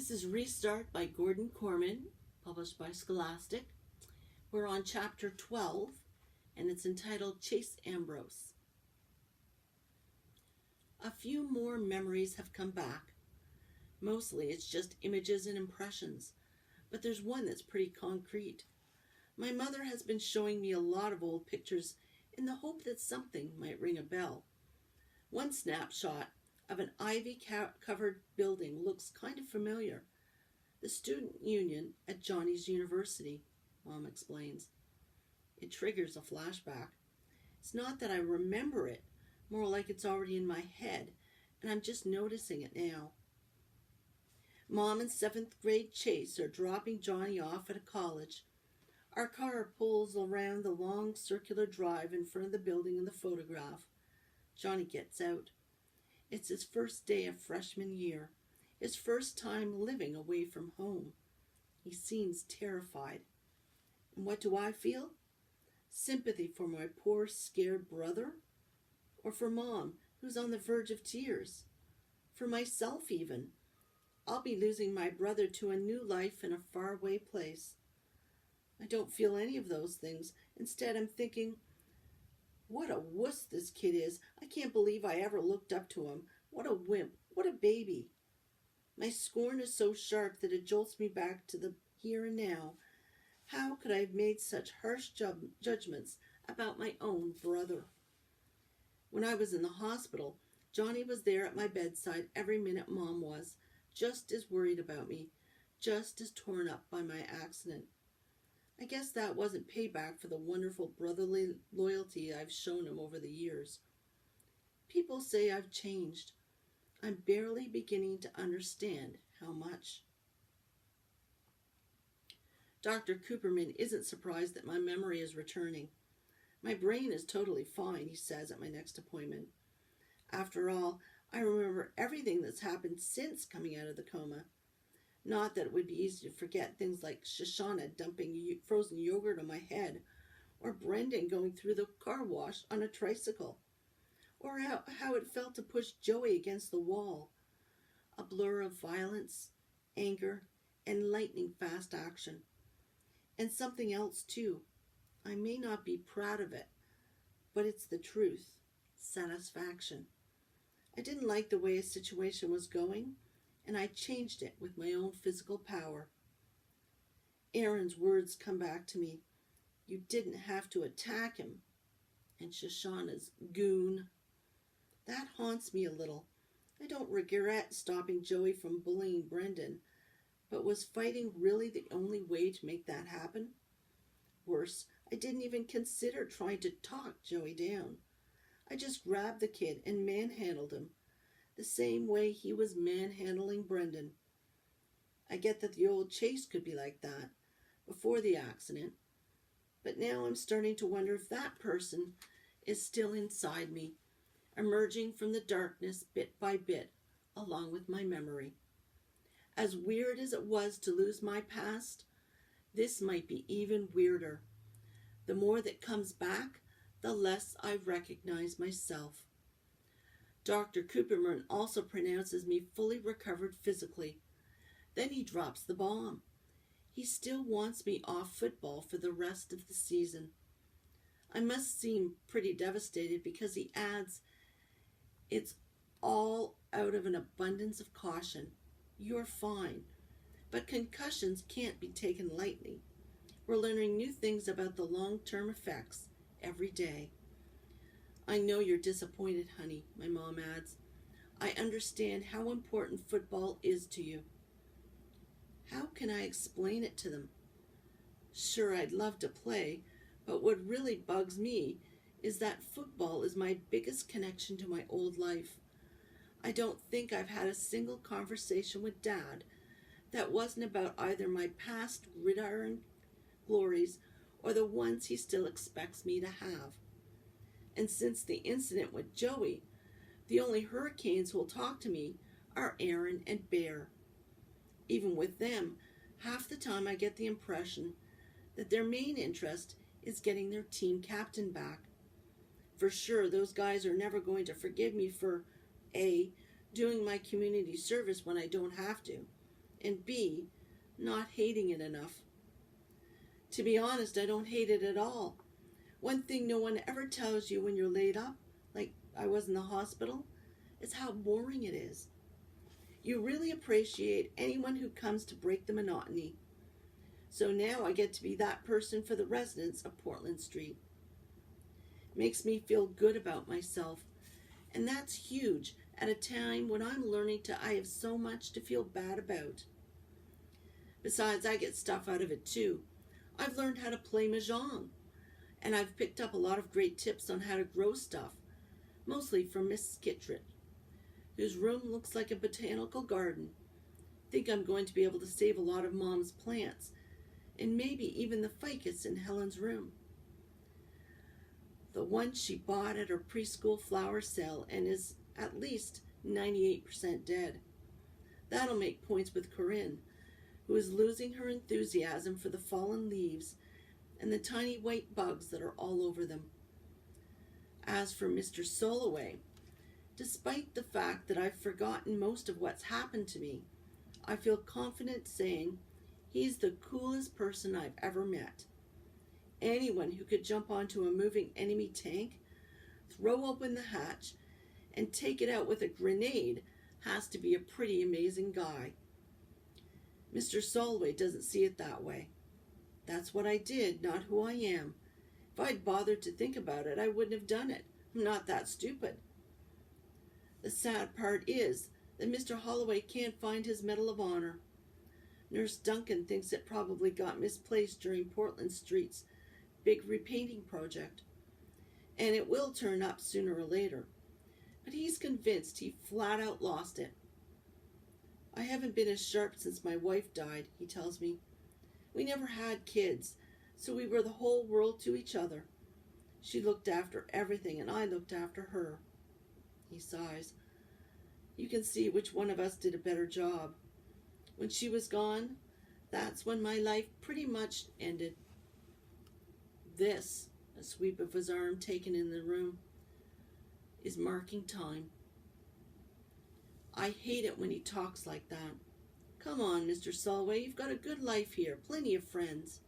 This is Restart by Gordon Korman, published by Scholastic. We're on chapter 12, and it's entitled Chase Ambrose. A few more memories have come back. Mostly it's just images and impressions, but there's one that's pretty concrete. My mother has been showing me a lot of old pictures in the hope that something might ring a bell. One snapshot of an ivy-covered building looks kind of familiar. The student union at Johnny's university, Mom explains. It triggers a flashback. It's not that I remember it, more like it's already in my head, and I'm just noticing it now. Mom and 7th grade Chase are dropping Johnny off at a college. Our car pulls around the long circular drive in front of the building in the photograph. Johnny gets out. It's his first day of freshman year, his first time living away from home. He seems terrified. And what do I feel? Sympathy for my poor, scared brother? Or for Mom, who's on the verge of tears? For myself, even. I'll be losing my brother to a new life in a faraway place. I don't feel any of those things. Instead, I'm thinking, what a wuss this kid is. I can't believe I ever looked up to him. What a wimp. What a baby. My scorn is so sharp that it jolts me back to the here and now. How could I have made such harsh judgments about my own brother? When I was in the hospital, Johnny was there at my bedside every minute Mom was, just as worried about me, just as torn up by my accident. I guess that wasn't payback for the wonderful brotherly loyalty I've shown him over the years. People say I've changed. I'm barely beginning to understand how much. Dr. Cooperman isn't surprised that my memory is returning. My brain is totally fine, he says at my next appointment. After all, I remember everything that's happened since coming out of the coma. Not that it would be easy to forget things like Shoshana dumping frozen yogurt on my head, or Brendan going through the car wash on a tricycle, or how it felt to push Joey against the wall. A blur of violence, anger, and lightning-fast action. And something else, too. I may not be proud of it, but it's the truth. Satisfaction. I didn't like the way a situation was going, and I changed it with my own physical power. Aaron's words come back to me. You didn't have to attack him. And Shoshana's goon. That haunts me a little. I don't regret stopping Joey from bullying Brendan, but was fighting really the only way to make that happen? Worse, I didn't even consider trying to talk Joey down. I just grabbed the kid and manhandled him, the same way he was manhandling Brendan. I get that the old Chase could be like that, before the accident, but now I'm starting to wonder if that person is still inside me, emerging from the darkness bit by bit, along with my memory. As weird as it was to lose my past, this might be even weirder. The more that comes back, the less I recognize myself. Dr. Cooperman also pronounces me fully recovered physically. Then he drops the bomb. He still wants me off football for the rest of the season. I must seem pretty devastated because he adds, it's all out of an abundance of caution. You're fine, but concussions can't be taken lightly. We're learning new things about the long-term effects every day. I know you're disappointed, honey, my mom adds. I understand how important football is to you. How can I explain it to them? Sure, I'd love to play, but what really bugs me is that football is my biggest connection to my old life. I don't think I've had a single conversation with Dad that wasn't about either my past gridiron glories or the ones he still expects me to have. And since the incident with Joey, the only hurricanes who'll talk to me are Aaron and Bear. Even with them, half the time I get the impression that their main interest is getting their team captain back. For sure, those guys are never going to forgive me for A, doing my community service when I don't have to, and B, not hating it enough. To be honest, I don't hate it at all. One thing no one ever tells you when you're laid up, like I was in the hospital, is how boring it is. You really appreciate anyone who comes to break the monotony. So now I get to be that person for the residents of Portland Street. It makes me feel good about myself, and that's huge at a time when I'm learning I have so much to feel bad about. Besides, I get stuff out of it too. I've learned how to play mahjong, and I've picked up a lot of great tips on how to grow stuff, mostly from Miss Kittredge, whose room looks like a botanical garden. I think I'm going to be able to save a lot of Mom's plants, and maybe even the ficus in Helen's room. The one she bought at her preschool flower sale and is at least 98% dead. That'll make points with Corinne, who is losing her enthusiasm for the fallen leaves and the tiny white bugs that are all over them. As for Mr. Soloway, despite the fact that I've forgotten most of what's happened to me, I feel confident saying he's the coolest person I've ever met. Anyone who could jump onto a moving enemy tank, throw open the hatch, and take it out with a grenade has to be a pretty amazing guy. Mr. Soloway doesn't see it that way. That's what I did, not who I am. If I'd bothered to think about it, I wouldn't have done it. I'm not that stupid. The sad part is that Mr. Holloway can't find his Medal of Honor. Nurse Duncan thinks it probably got misplaced during Portland Street's big repainting project, and it will turn up sooner or later. But he's convinced he flat out lost it. I haven't been as sharp since my wife died, he tells me. We never had kids, so we were the whole world to each other. She looked after everything, and I looked after her. He sighs. You can see which one of us did a better job. When she was gone, that's when my life pretty much ended. This, a sweep of his arm taken in the room, is marking time. I hate it when he talks like that. Come on, Mr. Soloway, you've got a good life here, plenty of friends.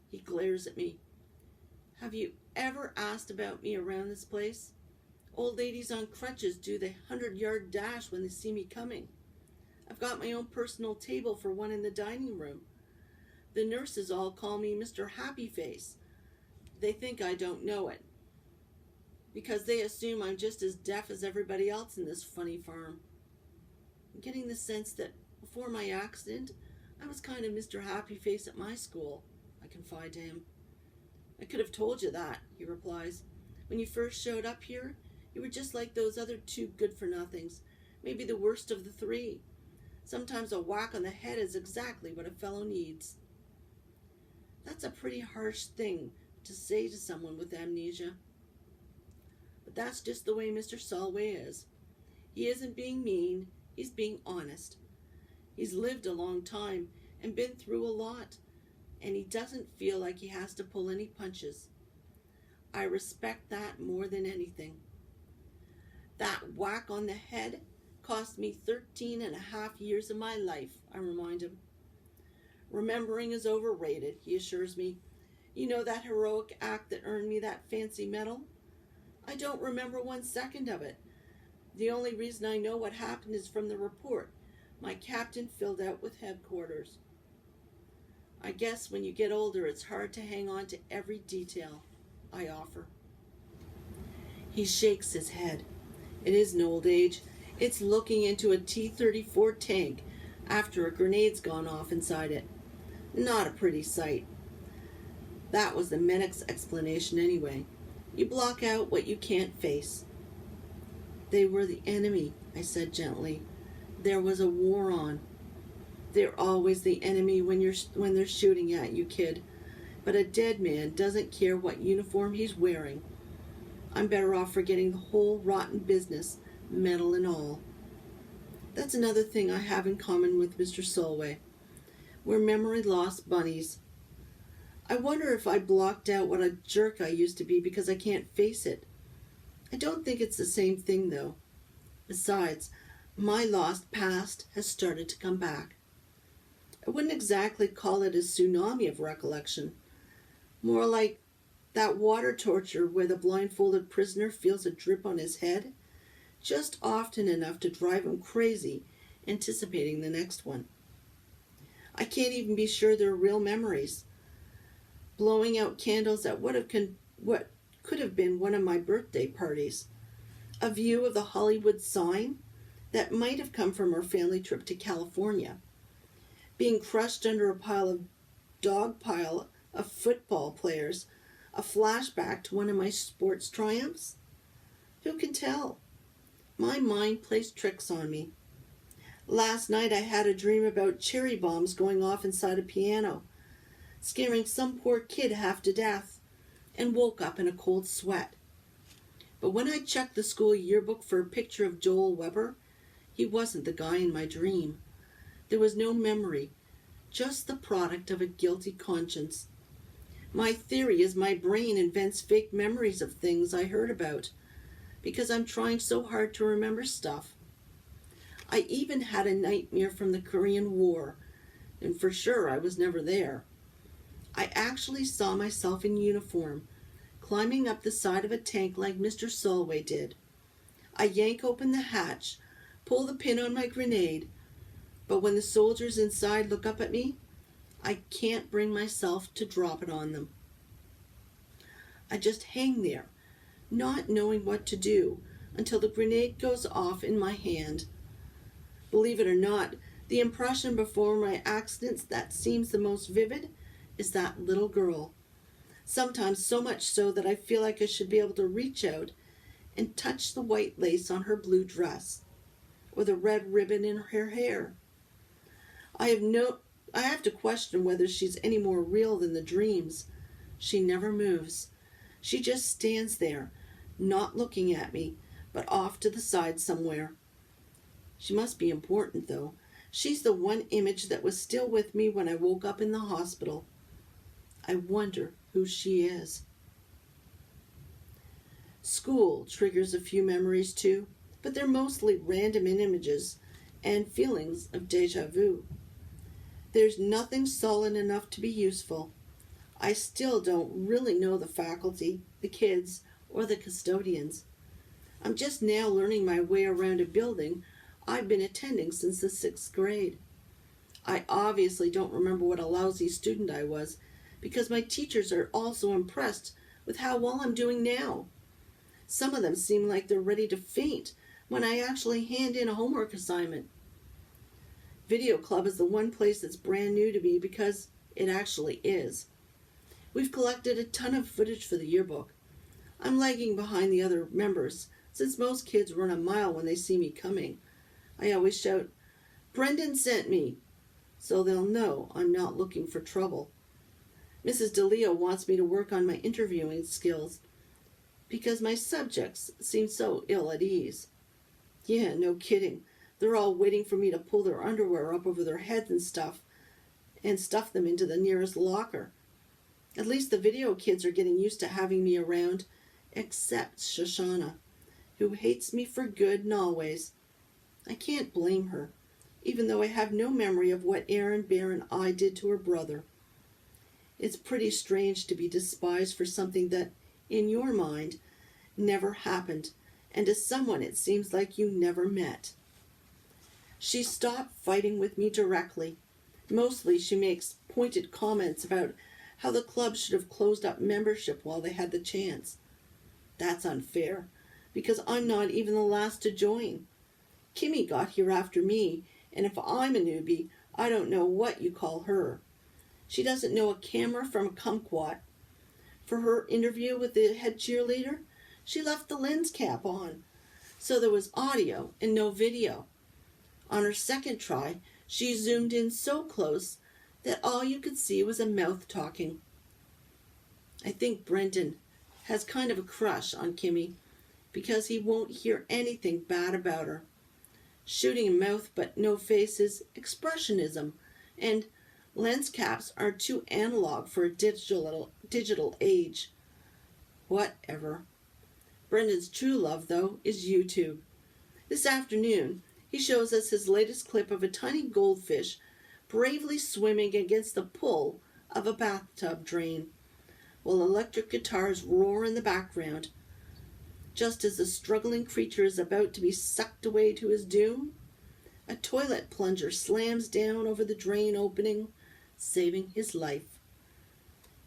He glares at me. Have you ever asked about me around this place? Old ladies on crutches do the 100-yard dash when they see me coming. I've got my own personal table for one in the dining room. The nurses all call me Mr. Happy Face. They think I don't know it, because they assume I'm just as deaf as everybody else in this funny farm. I'm getting the sense that before my accident, I was kind of Mr. Happy Face at my school, I confide to him. I could have told you that, he replies. When you first showed up here, you were just like those other two good-for-nothings, maybe the worst of the three. Sometimes a whack on the head is exactly what a fellow needs. That's a pretty harsh thing to say to someone with amnesia. But that's just the way Mr. Soloway is. He isn't being mean, he's being honest. He's lived a long time and been through a lot, and he doesn't feel like he has to pull any punches. I respect that more than anything. That whack on the head cost me 13 and a half years of my life, I remind him. Remembering is overrated, he assures me. You know that heroic act that earned me that fancy medal? I don't remember 1 second of it. The only reason I know what happened is from the report my captain filled out with headquarters. I guess when you get older, it's hard to hang on to every detail, I offer. He shakes his head. It isn't old age. It's looking into a T-34 tank after a grenade's gone off inside it. Not a pretty sight. That was the medic's explanation anyway. You block out what you can't face. They were the enemy, I said gently. There was a war on. They're always the enemy when they're shooting at you, kid. But a dead man doesn't care what uniform he's wearing. I'm better off forgetting the whole rotten business, medal and all. That's another thing I have in common with Mr. Soloway. We're memory loss bunnies. I wonder if I blocked out what a jerk I used to be because I can't face it. I don't think it's the same thing, though. Besides, my lost past has started to come back. I wouldn't exactly call it a tsunami of recollection, more like that water torture where the blindfolded prisoner feels a drip on his head, just often enough to drive him crazy, anticipating the next one. I can't even be sure they're real memories. Blowing out candles at what could have been one of my birthday parties. A view of the Hollywood sign that might have come from our family trip to California. Being crushed under a pile of football players, a flashback to one of my sports triumphs? Who can tell? My mind plays tricks on me. Last night I had a dream about cherry bombs going off inside a piano, scaring some poor kid half to death, and woke up in a cold sweat. But when I checked the school yearbook for a picture of Joel Weber, he wasn't the guy in my dream. There was no memory, just the product of a guilty conscience. My theory is my brain invents fake memories of things I heard about, because I'm trying so hard to remember stuff. I even had a nightmare from the Korean War, and for sure I was never there. I actually saw myself in uniform, climbing up the side of a tank like Mr. Solway did. I yank open the hatch, pull the pin on my grenade, but when the soldiers inside look up at me, I can't bring myself to drop it on them. I just hang there, not knowing what to do, until the grenade goes off in my hand. Believe it or not, the impression before my accidents that seems the most vivid is that little girl. Sometimes so much so that I feel like I should be able to reach out and touch the white lace on her blue dress, or the red ribbon in her hair. I have to question whether she's any more real than the dreams. She never moves. She just stands there, not looking at me, but off to the side somewhere. She must be important, though. She's the one image that was still with me when I woke up in the hospital. I wonder who she is. School triggers a few memories too, but they're mostly random images and feelings of deja vu. There's nothing solid enough to be useful. I still don't really know the faculty, the kids, or the custodians. I'm just now learning my way around a building I've been attending since the 6th grade. I obviously don't remember what a lousy student I was, because my teachers are also impressed with how well I'm doing now. Some of them seem like they're ready to faint when I actually hand in a homework assignment. Video club is the one place that's brand new to me because it actually is. We've collected a ton of footage for the yearbook. I'm lagging behind the other members, since most kids run a mile when they see me coming. I always shout, "Brendan sent me," so they'll know I'm not looking for trouble. Mrs. DeLeo wants me to work on my interviewing skills because my subjects seem so ill at ease. Yeah, no kidding. They're all waiting for me to pull their underwear up over their heads and stuff them into the nearest locker. At least the video kids are getting used to having me around, except Shoshana, who hates me for good and always. I can't blame her, even though I have no memory of what Aaron, Bear, and I did to her brother. It's pretty strange to be despised for something that, in your mind, never happened, and to someone it seems like you never met. She stopped fighting with me directly. Mostly she makes pointed comments about how the club should have closed up membership while they had the chance. That's unfair, because I'm not even the last to join. Kimmy got here after me, and if I'm a newbie, I don't know what you call her. She doesn't know a camera from a kumquat. For her interview with the head cheerleader, she left the lens cap on, so there was audio and no video. On her second try, she zoomed in so close that all you could see was a mouth talking. I think Brendan has kind of a crush on Kimmy because he won't hear anything bad about her. Shooting a mouth but no face is expressionism, and lens caps are too analog for a digital age. Whatever. Brendan's true love, though, is YouTube. This afternoon, he shows us his latest clip of a tiny goldfish bravely swimming against the pull of a bathtub drain, while electric guitars roar in the background. Just as the struggling creature is about to be sucked away to his doom, a toilet plunger slams down over the drain opening, saving his life.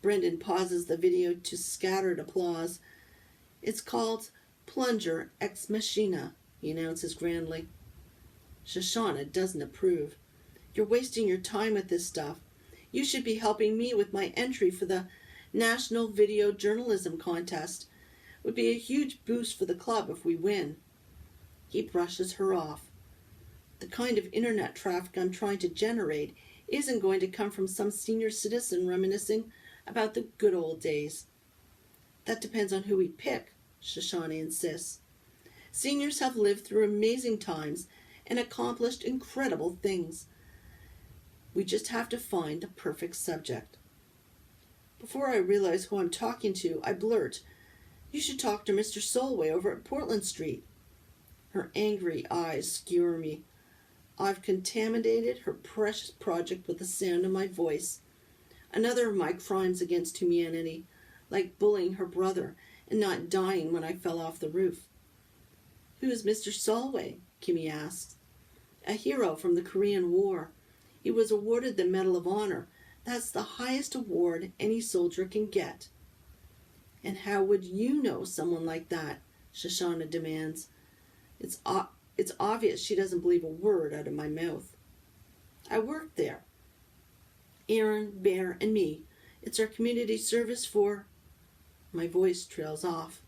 Brendan pauses the video to scattered applause. It's called Plunger Ex Machina, he announces grandly. Shoshana doesn't approve. You're wasting your time with this stuff. You should be helping me with my entry for the National Video Journalism Contest. It would be a huge boost for the club if we win. He brushes her off. The kind of internet traffic I'm trying to generate isn't going to come from some senior citizen reminiscing about the good old days. That depends on who we pick, Shoshana insists. Seniors have lived through amazing times and accomplished incredible things. We just have to find the perfect subject. Before I realize who I'm talking to, I blurt, "You should talk to Mr. Solway over at Portland Street." Her angry eyes skewer me. I've contaminated her precious project with the sound of my voice. Another of my crimes against humanity, like bullying her brother and not dying when I fell off the roof. "Who is Mr. Solway?" Kimmy asks. "A hero from the Korean War. He was awarded the Medal of Honor. That's the highest award any soldier can get." "And how would you know someone like that?" Shoshana demands. It's obvious she doesn't believe a word out of my mouth. "I work there. Aaron, Bear, and me. It's our community service for..." My voice trails off.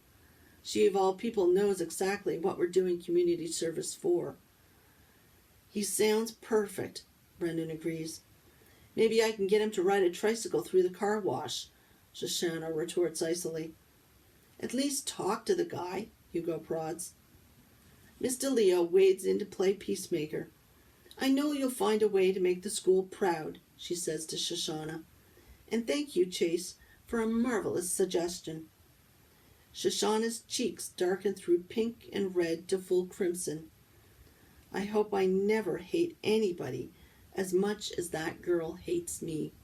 She of all people knows exactly what we're doing community service for. "He sounds perfect," Brendan agrees. "Maybe I can get him to ride a tricycle through the car wash," Shoshana retorts icily. "At least talk to the guy," Hugo prods. Miss DeLeo wades in to play peacemaker. "I know you'll find a way to make the school proud," she says to Shoshana. "And thank you, Chase, for a marvelous suggestion." Shoshana's cheeks darken through pink and red to full crimson. I hope I never hate anybody as much as that girl hates me.